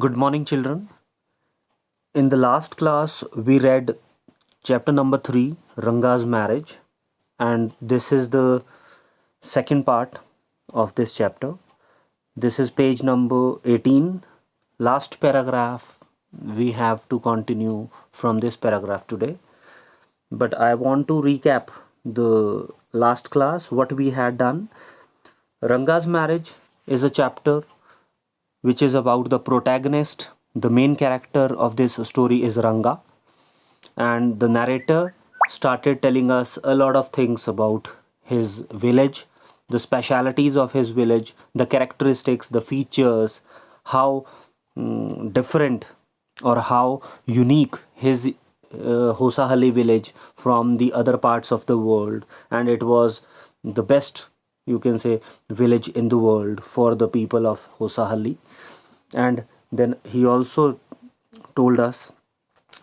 Good morning, children. In the last class, we read chapter number 3, Ranga's marriage, and this is the second part of this chapter. This is page number 18. Last paragraph, we have to continue from this paragraph today. But I want to recap the last class, what we had done. Ranga's marriage is a chapter which is about the protagonist. The main character of this story is Ranga, and the narrator started telling us a lot of things about his village, the specialities of his village, the characteristics, the features, how different or how unique his Hosahalli village from the other parts of the world, and it was the best, you can say, village in the world for the people of Hosahalli. And then he also told us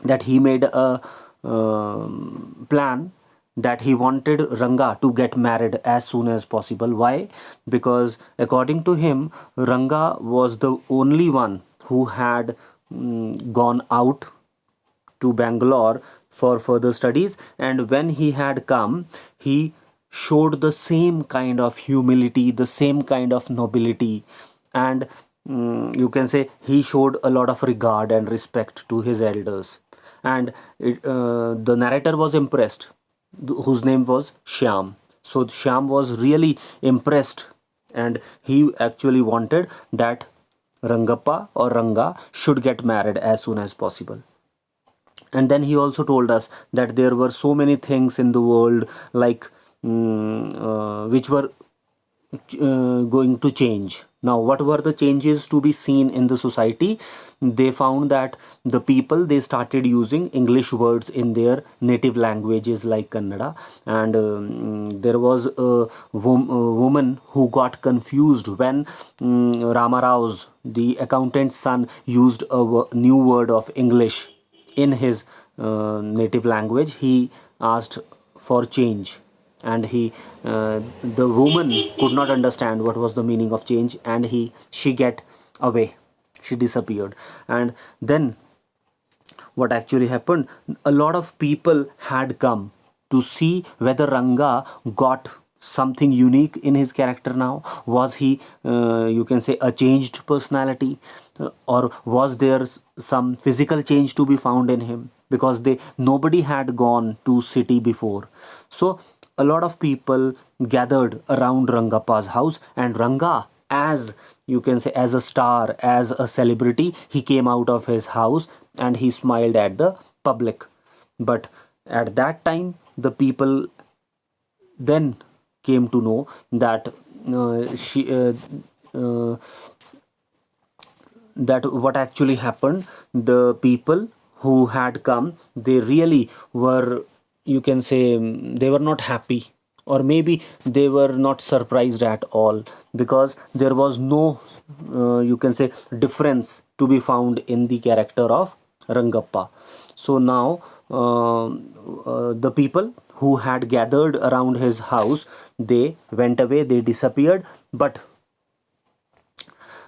that he made a plan that he wanted Ranga to get married as soon as possible. Why? Because according to him, Ranga was the only one who had gone out to Bangalore for further studies, and when he had come, he showed the same kind of humility, the same kind of nobility, and you can say he showed a lot of regard and respect to his elders. And the narrator was impressed, whose name was Shyam. So Shyam was really impressed, and he actually wanted that Rangappa or Ranga should get married as soon as possible. And then he also told us that there were so many things in the world, like which were going to change. Now, what were the changes to be seen in the society? They found that the people, they started using English words in their native languages like Kannada, and there was a woman who got confused when Ramarao's, the accountant's son, used a new word of English in his native language. He asked for change, and the woman could not understand what was the meaning of change, and she get away, she disappeared. And then what actually happened, a lot of people had come to see whether Ranga got something unique in his character now. Was he, you can say, a changed personality, or was there some physical change to be found in him, because nobody had gone to city before. So a lot of people gathered around Rangappa's house, and Ranga, as you can say, as a star, as a celebrity, he came out of his house and he smiled at the public. But at that time, the people then came to know that that what actually happened, the people who had come, they really were, you can say, they were not happy, or maybe they were not surprised at all, because there was no you can say difference to be found in the character of Rangappa. So now the people who had gathered around his house, they went away, they disappeared. But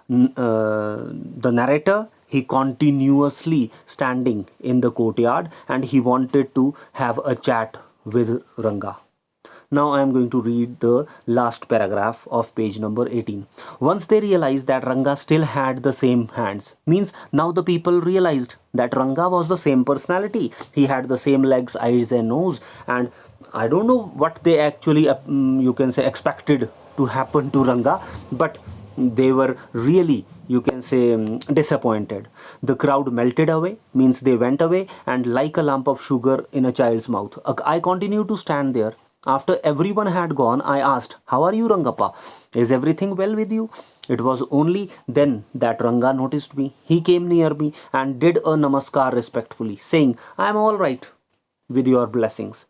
the narrator, he continuously standing in the courtyard, and he wanted to have a chat with Ranga. Now I am going to read the last paragraph of page number 18. Once they realized that Ranga still had the same hands, means now the people realized that Ranga was the same personality. He had the same legs, eyes and nose, and I don't know what they actually you can say expected to happen to Ranga, but they were really, you can say, disappointed. The crowd melted away, means they went away, and like a lump of sugar in a child's mouth. I continued to stand there. After everyone had gone, I asked, "How are you, Rangappa? Is everything well with you?" It was only then that Ranga noticed me. He came near me and did a namaskar respectfully, saying, "I am all right with your blessings."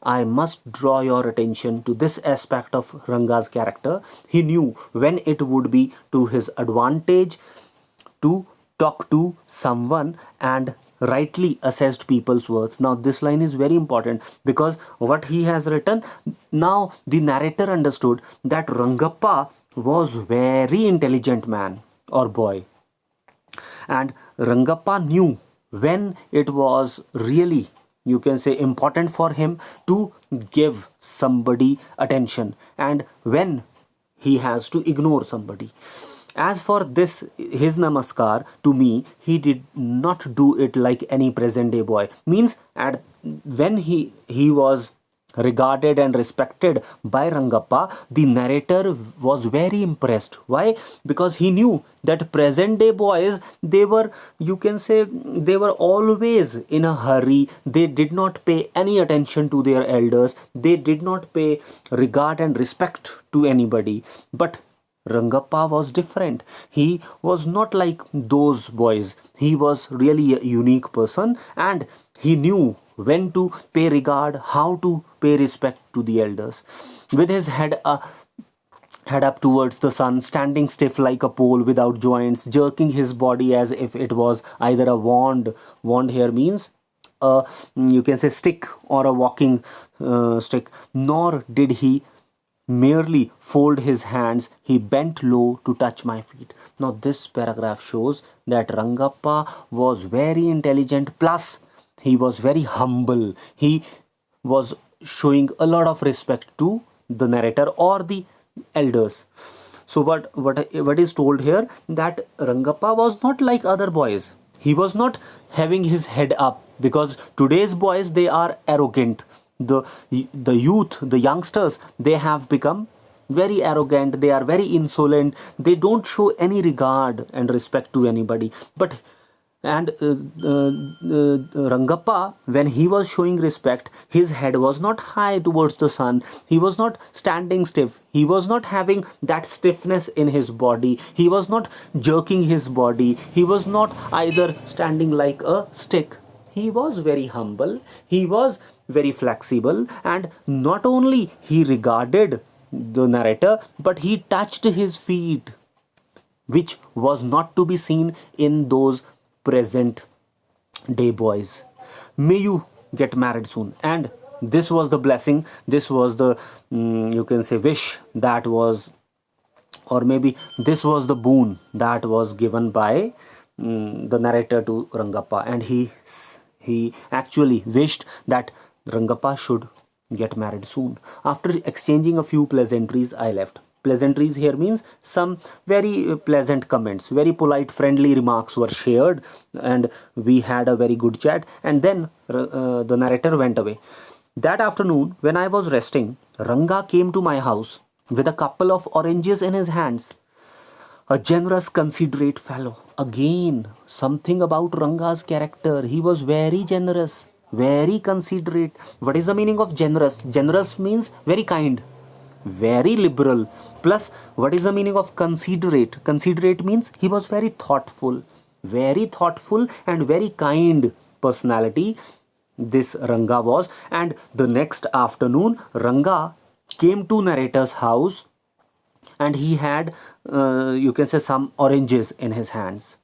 I must draw your attention to this aspect of Ranga's character. He knew when it would be to his advantage to talk to someone and rightly assessed people's worth. Now, this line is very important, because what he has written, now the narrator understood that Rangappa was very intelligent man or boy, And Rangappa knew when it was really, you can say, important for him to give somebody attention, and when he has to ignore somebody. As for this, his namaskar to me, he did not do it like any present day boy. Means at when he was regarded and respected by Rangappa, the narrator was very impressed. Why? Because he knew that present day boys, they were, you can say, they were always in a hurry. They did not pay any attention to their elders. They did not pay regard and respect to anybody. But Rangappa was different. He was not like those boys. He was really a unique person, and he knew when to pay regard, how to pay respect to the elders. With his head up towards the sun, standing stiff like a pole without joints, jerking his body as if it was either a wand. Wand here means a, you can say, stick or a walking stick. Nor did he merely fold his hands, he bent low to touch my feet. Now, this paragraph shows that Rangappa was very intelligent, plus, he was very humble. He was showing a lot of respect to the narrator or the elders. So, what is told here, that Rangappa was not like other boys. He was not having his head up, because today's boys, they are arrogant. The youth, the youngsters, they have become very arrogant. They are very insolent. They don't show any regard and respect to anybody. But and Rangappa, when he was showing respect, his head was not high towards the sun. He was not standing stiff. He was not having that stiffness in his body. He was not jerking his body. He was not either standing like a stick. He was very humble. He was very flexible, and not only he regarded the narrator, but he touched his feet, which was not to be seen in those present day boys. May you get married soon. And this was the blessing, this was the, you can say, wish that was, or maybe this was the boon that was given by the narrator to Rangappa. And he actually wished that Rangappa should get married soon. After exchanging a few pleasantries, I left. Pleasantries here means some very pleasant comments, very polite, friendly remarks were shared, and we had a very good chat. And then the narrator went away. That afternoon, when I was resting, Ranga came to my house with a couple of oranges in his hands. A generous, considerate fellow. Again, something about Ranga's character. He was very generous, very considerate. What is the meaning of generous? Generous means very kind, very liberal. Plus, what is the meaning of considerate? Considerate means he was very thoughtful and very kind personality. This Ranga was. And the next afternoon, Ranga came to narrator's house, and he had, you can say, some oranges in his hands.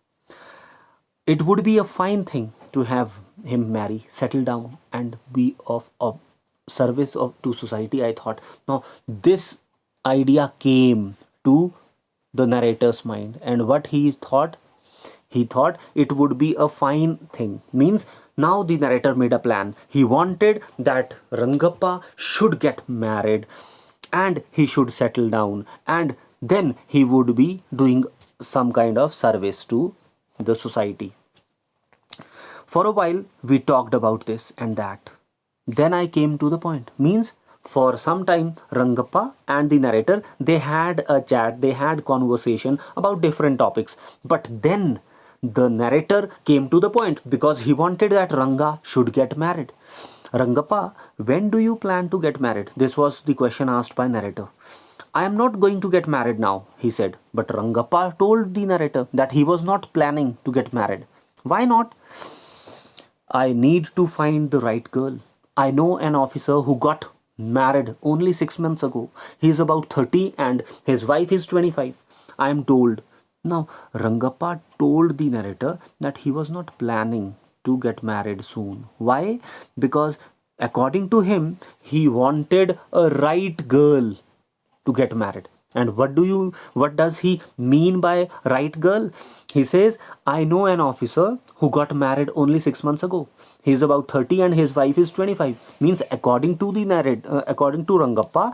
It would be a fine thing to have him marry, settle down, and be of service to society, I thought. Now, this idea came to the narrator's mind, and what he thought? He thought it would be a fine thing. Means now the narrator made a plan. He wanted that Rangappa should get married, and he should settle down, and then he would be doing some kind of service to the society. For a while we talked about this and that. Then I came to the point. Means for some time Rangappa and the narrator, they had a chat, they had conversation about different topics. But then the narrator came to the point, because he wanted that Ranga should get married. Rangappa, when do you plan to get married? This was the question asked by narrator. I am not going to get married now, he said. But Rangappa told the narrator that he was not planning to get married. Why not? I need to find the right girl. I know an officer who got married only 6 months ago. He is about 30 and his wife is 25. I am told. Now, Rangappa told the narrator that he was not planning to get married soon. Why? Because according to him, he wanted a right girl to get married. And what does he mean by right girl? He says, I know an officer who got married only 6 months ago. He's about 30 and his wife is 25. Means according to according to Rangappa,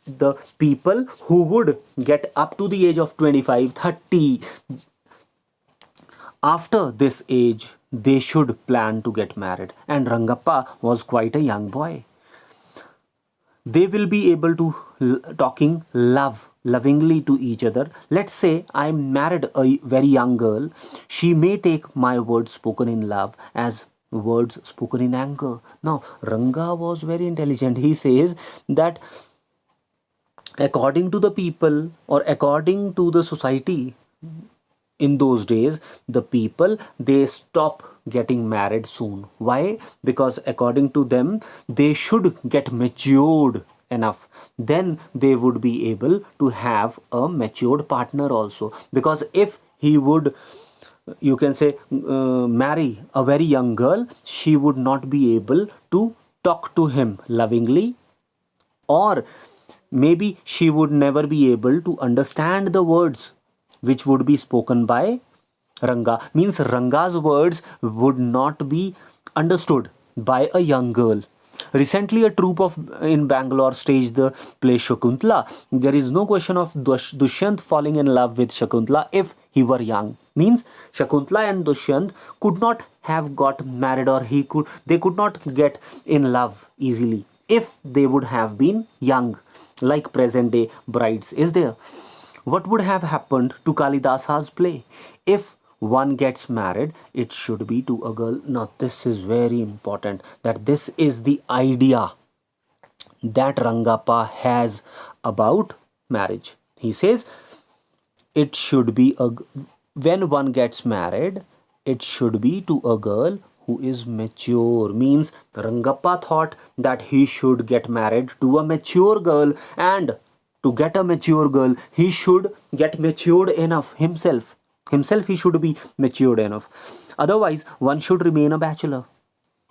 the people who would get up to the age of 25, 30, after this age, they should plan to get married. And Rangappa was quite a young boy. They will be able to talking lovingly to each other. Let's say I married a very young girl. She may take my words spoken in love as words spoken in anger. Now Ranga was very intelligent. He says that according to the people or according to the society in those days, the people, they stop getting married soon. Why? Because according to them, they should get matured enough, then they would be able to have a matured partner also. Because if he would, you can say, marry a very young girl, she would not be able to talk to him lovingly, or maybe she would never be able to understand the words which would be spoken by Ranga. Means Ranga's words would not be understood by a young girl. Recently, a troupe of in Bangalore staged the play Shakuntala. There is no question of Dushyant falling in love with Shakuntala if he were young. Means Shakuntala and Dushyant could not have got married, or they could not get in love easily if they would have been young, like present day brides is there. What would have happened to Kalidasa's play? If one gets married, it should be to a girl. Now, this is very important, that this is the idea that Rangappa has about marriage. He says it should be when one gets married, it should be to a girl who is mature. Means Rangappa thought that he should get married to a mature girl, and to get a mature girl, he should get matured enough himself. He should be matured enough. Otherwise, one should remain a bachelor.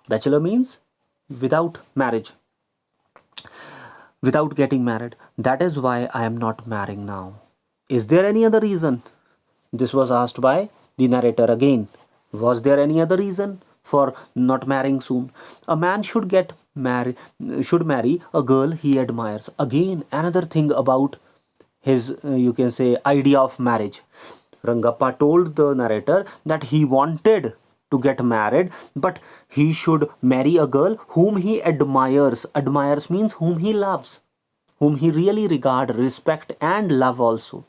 Bachelor means without marriage, without getting married. That is why I am not marrying now. Is there any other reason? This was asked by the narrator again. Was there any other reason for not marrying soon? A man should marry a girl he admires. Again, another thing about his, you can say, idea of marriage. Rangappa told the narrator that he wanted to get married, but he should marry a girl whom he admires. Admires means whom he loves, whom he really regard, respect, and love also.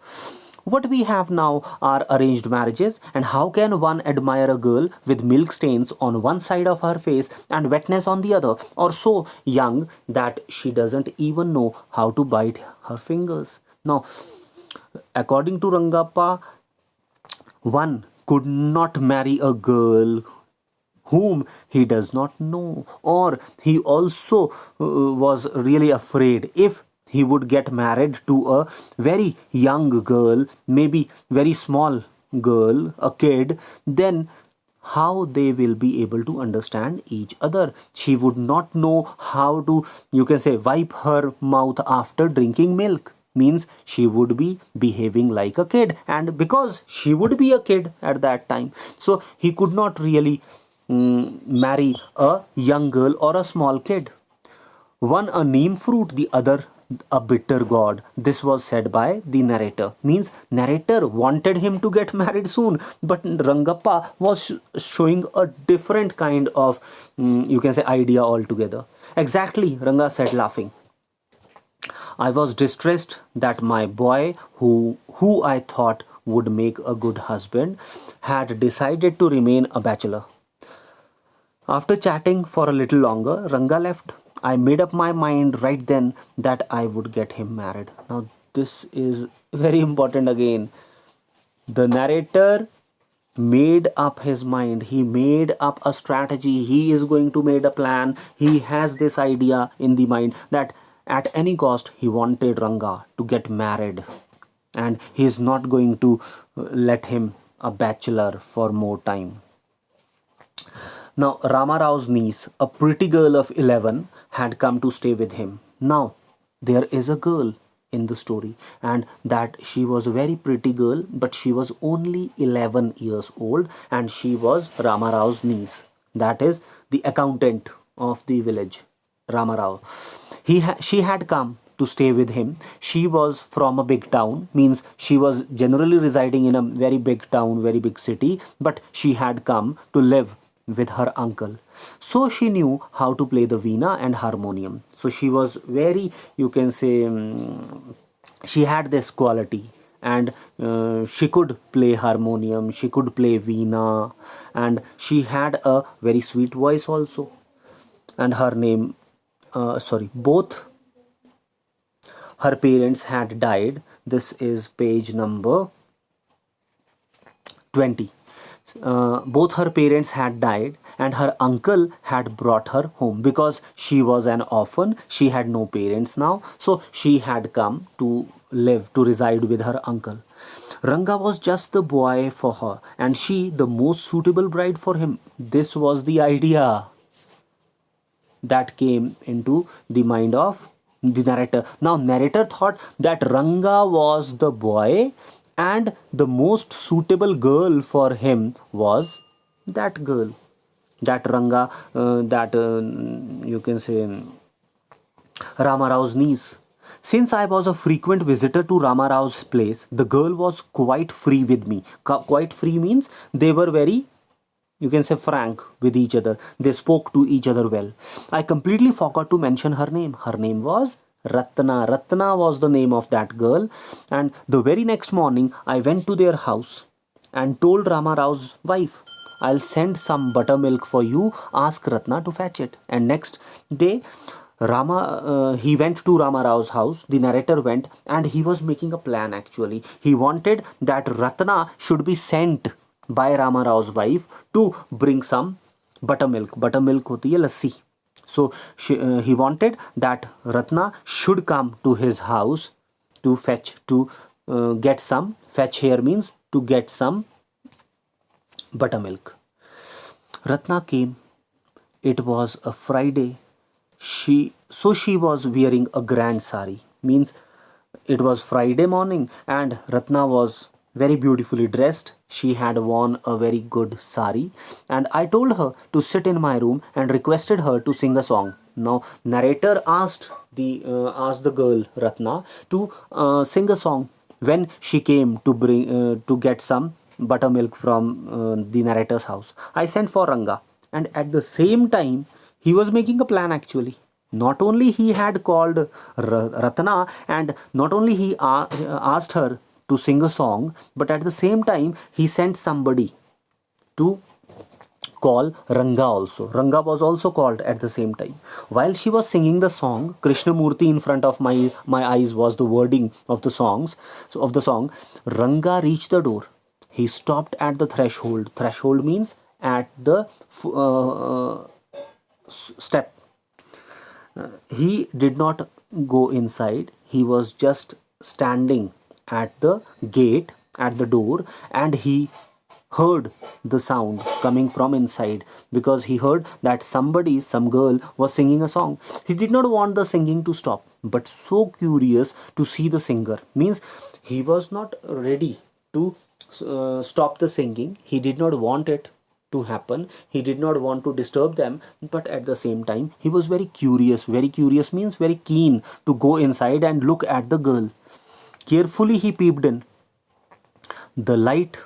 What we have now are arranged marriages, and how can one admire a girl with milk stains on one side of her face and wetness on the other, or so young that she doesn't even know how to bite her fingers? Now, according to Rangappa, one could not marry a girl whom he does not know, or he also was really afraid if he would get married to a very young girl, maybe very small girl, a kid, then how they will be able to understand each other. She would not know how to, you can say, wipe her mouth after drinking milk. Means she would be behaving like a kid, and because she would be a kid at that time, so he could not really marry a young girl or a small kid. One a neem fruit, the other a bitter god. This was said by the narrator. Means narrator wanted him to get married soon, but Rangappa was showing a different kind of, you can say, idea altogether. Exactly, Ranga said, laughing. I was distressed that my boy, who I thought would make a good husband, had decided to remain a bachelor. After chatting for a little longer, Ranga left. I made up my mind right then that I would get him married. Now, this is very important again. The narrator made up his mind. He made up a strategy. He is going to make a plan. He has this idea in the mind that at any cost he wanted Ranga to get married, and he is not going to let him a bachelor for more time. Now, Ramarao's niece, a pretty girl of 11, had come to stay with him. Now, there is a girl. in the story, and that she was a very pretty girl, but she was only 11 years old, and she was Rama Rao's niece. That is the accountant of the village, Rama Rao. She had come to stay with him. She was from a big town, means she was generally residing in a very big town, very big city, but she had come to live with her uncle. So she knew how to play the veena and harmonium. So she was very, you can say, she had this quality, and she could play harmonium, she could play veena, and she had a very sweet voice also. And her name, sorry, both her parents had died. This is page number 20. Both her parents had died, and her uncle had brought her home because she was an orphan. She had no parents now, so she had come to live, to reside with her uncle. Ranga was just the boy for her, and she the most suitable bride for him. This was the idea that came into the mind of the narrator. Now, narrator thought that Ranga was the boy, and the most suitable girl for him was that girl, that Ranga, that you can say Rama Rao's niece. Since I was a frequent visitor to Rama Rao's place, the girl was quite free with me. Quite free means they were very, you can say, frank with each other. They spoke to each other well. I completely forgot to mention her name. Her name was Ratna. Ratna was the name of that girl. And the very next morning, I went to their house and told Rama Rao's wife, I'll send some buttermilk for you. Ask Ratna to fetch it. And next day, he went to Rama Rao's house. The narrator went, and he was making a plan actually. He wanted that Ratna should be sent by Rama Rao's wife to bring some buttermilk. Buttermilk hoti hai lassi. So he wanted that Ratna should come to his house to fetch, to get some, fetch here means to get some buttermilk. Ratna came. It was a Friday. She was wearing a grand sari, means it was Friday morning, and Ratna was very beautifully dressed. She had worn a very good sari, and I told her to sit in my room and requested her to sing a song. Now, narrator asked the girl Ratna to sing a song when she came to bring to get some buttermilk from the narrator's house. I sent for Ranga, and at the same time he was making a plan actually. Not only he had called Ratna, and not only he asked her to sing a song, but at the same time he sent somebody to call Ranga also. Ranga was also called at the same time. While she was singing the song, Krishnamurti in front of my eyes was the wording of the songs. So of the song, Ranga reached the door. He stopped at the threshold. Threshold means at the step. He did not go inside. He was just standing at the gate, at the door, and he heard the sound coming from inside, because he heard that somebody, some girl was singing a song. He did not want the singing to stop, but so curious to see the singer, means he was not ready to stop the singing. He did not want it to happen. He did not want to disturb them, but at the same time he was very curious. Very curious means very keen to go inside and look at the girl. Carefully he peeped in. The light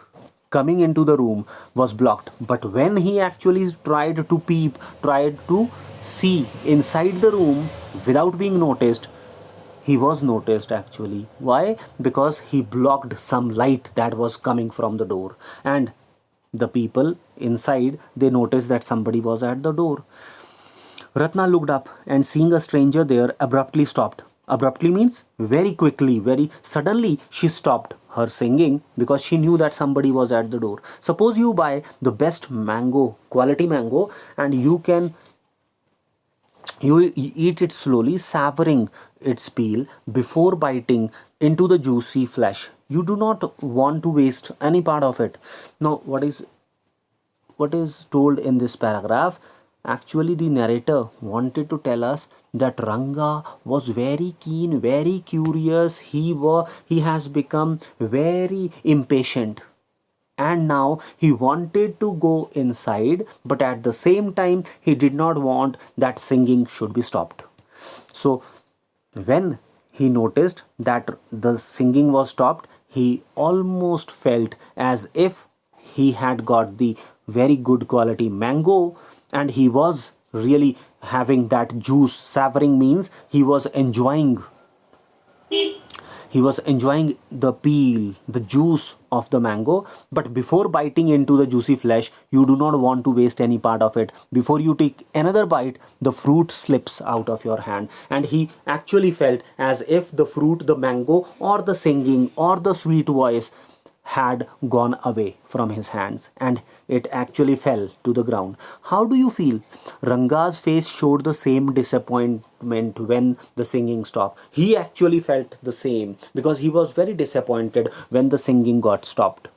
coming into the room was blocked, but when he actually tried to peep, tried to see inside the room without being noticed, he was noticed actually. Why? Because he blocked some light that was coming from the door, and the people inside, they noticed that somebody was at the door. Ratna looked up, and seeing a stranger there, abruptly stopped. Abruptly means very quickly, very suddenly she stopped her singing, because she knew that somebody was at the door. Suppose you buy the best mango, quality mango, and you eat it slowly, savoring its peel before biting into the juicy flesh. You do not want to waste any part of it. Now, what is told in this paragraph? Actually, the narrator wanted to tell us that Ranga was very keen, very curious. He has become very impatient, and now he wanted to go inside, but at the same time he did not want that singing should be stopped. So when he noticed that the singing was stopped, he almost felt as if he had got the very good quality mango, and he was really having that juice. Savoring means he was enjoying the peel, the juice of the mango. But before biting into the juicy flesh, you do not want to waste any part of it. Before you take another bite, the fruit slips out of your hand. And he actually felt as if the fruit, the mango, or the singing, or the sweet voice had gone away from his hands, and it actually fell to the ground. How do you feel? Ranga's face showed the same disappointment when the singing stopped. He actually felt the same because he was very disappointed when the singing got stopped,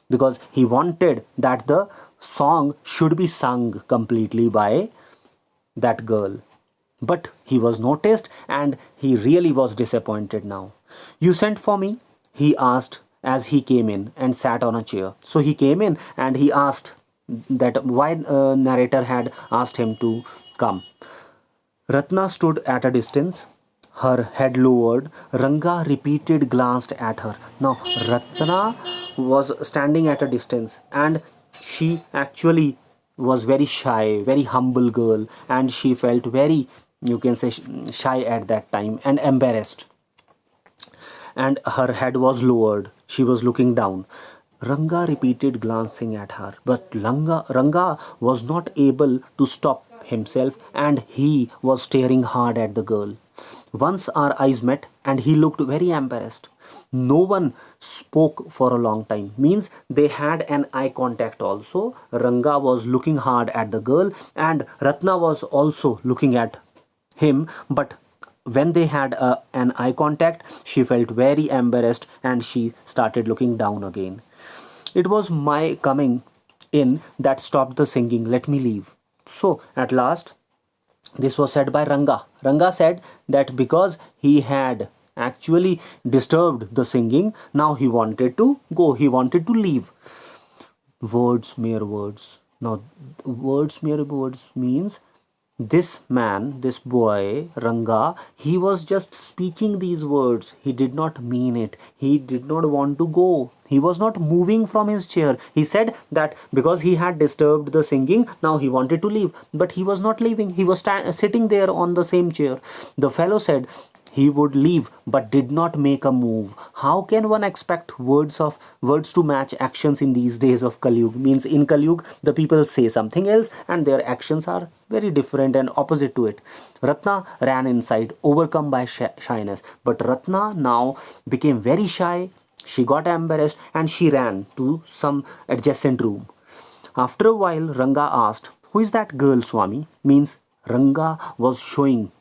because he wanted that the song should be sung completely by that girl. But he was noticed and he really was disappointed now. You sent for me? He asked as he came in and sat on a chair. So he came in and he asked that why narrator had asked him to come. Ratna stood at a distance, her head lowered. Ranga repeated glanced at her. Now Ratna was standing at a distance, and she actually was very shy, very humble girl, and she felt very, you can say, shy at that time and embarrassed, and her head was lowered. She was looking down. Ranga repeated, glancing at her, but Ranga was not able to stop himself, and he was staring hard at the girl. Once our eyes met, and he looked very embarrassed. No one spoke for a long time. Means they had an eye contact also. Ranga was looking hard at the girl, and Ratna was also looking at him, but when they had an eye contact, she felt very embarrassed and she started looking down again. It was my coming in that stopped the singing. Let me leave. So, at last, this was said by Ranga. Ranga said that because he had actually disturbed the singing, now he wanted to go, he wanted to leave. Words, mere words. Now, words, mere words means this man, this boy, Ranga, he was just speaking these words. He did not mean it. He did not want to go. He was not moving from his chair. He said that because he had disturbed the singing, now he wanted to leave. But he was not leaving. He was sitting there on the same chair. The fellow said he would leave but did not make a move. How can one expect words to match actions in these days of Kalyug? Means in Kalyug the people say something else and their actions are very different and opposite to it. Ratna ran inside, overcome by shyness. But Ratna now became very shy. She got embarrassed and she ran to some adjacent room. After a while, Ranga asked, "Who is that girl, Swami?" Means Ranga was showing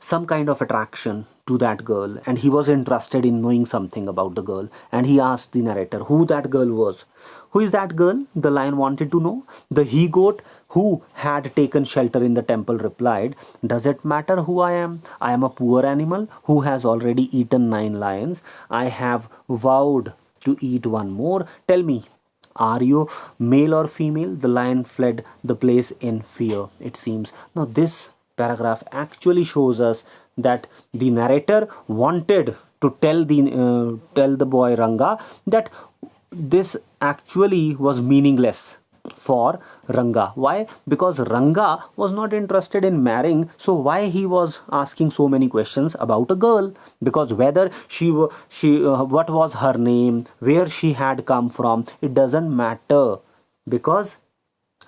some kind of attraction to that girl, and he was interested in knowing something about the girl, and he asked the narrator who that girl was. "Who is that girl?" the lion wanted to know. The he goat who had taken shelter in the temple replied, "Does it matter who I am? I am a poor animal who has already eaten 9 lions. I have vowed to eat one more. Tell me, are you male or female?" The lion fled the place in fear, it seems. Now this paragraph actually shows us that the narrator wanted to tell the boy Ranga that this actually was meaningless for Ranga. Why? Because Ranga was not interested in marrying, so why he was asking so many questions about a girl? Because whether what was her name, where she had come from, it doesn't matter, because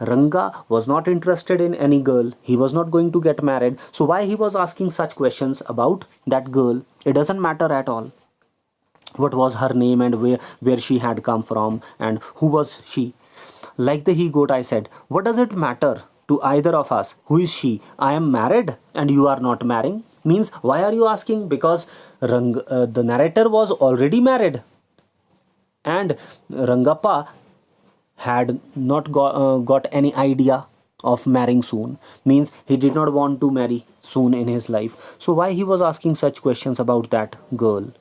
Ranga was not interested in any girl. He was not going to get married. So why he was asking such questions about that girl? It doesn't matter at all. What was her name and where she had come from and who was she? Like the he goat, I said, what does it matter to either of us? Who is she? I am married and you are not marrying. Means why are you asking? Because the narrator was already married, and Rangappa had not got any idea of marrying soon, means he did not want to marry soon in his life. So why he was asking such questions about that girl?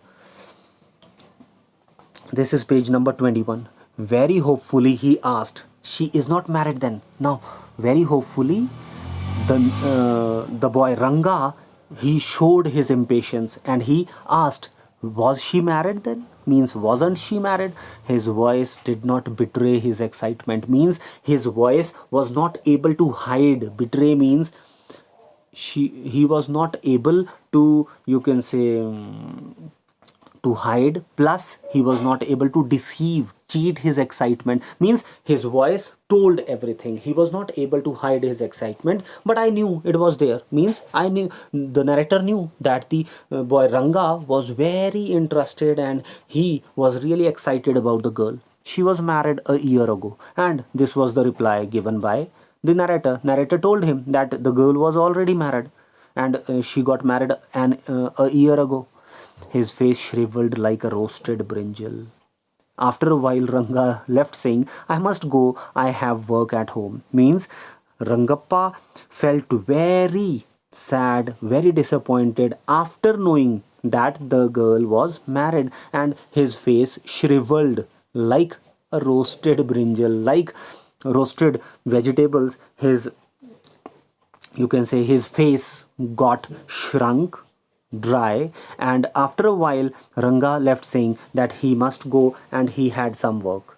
This is page number 21. Very hopefully he asked, she is not married then? Now, very hopefully, the boy Ranga, he showed his impatience and he asked, was she married then? Means, wasn't she married? His voice did not betray his excitement. Means, his voice was not able to hide. Betray means he was not able to, you can say, to hide, plus he was not able to deceive, cheat his excitement. Means his voice told everything. He was not able to hide his excitement, but I knew it was there. Means I knew, the narrator knew that the boy Ranga was very interested and he was really excited about the girl. She was married a year ago, and this was the reply given by the narrator told him that the girl was already married, and she got married a year ago. His face shriveled like a roasted brinjal. After a while, Ranga left saying, I must go, I have work at home. Means Rangappa felt very sad, very disappointed after knowing that the girl was married, and his face shriveled like a roasted brinjal, like roasted vegetables. His, you can say, his face got shrunk, dry, and after a while Ranga left saying that he must go and he had some work.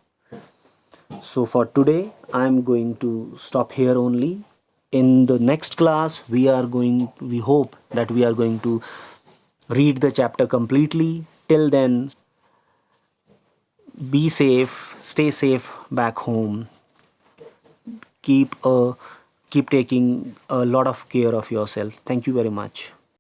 So for today I'm going to stop here only. In the next class we hope that we are going to read the chapter completely. Till then, be safe, stay safe back home. Keep keep taking a lot of care of yourself. Thank you very much.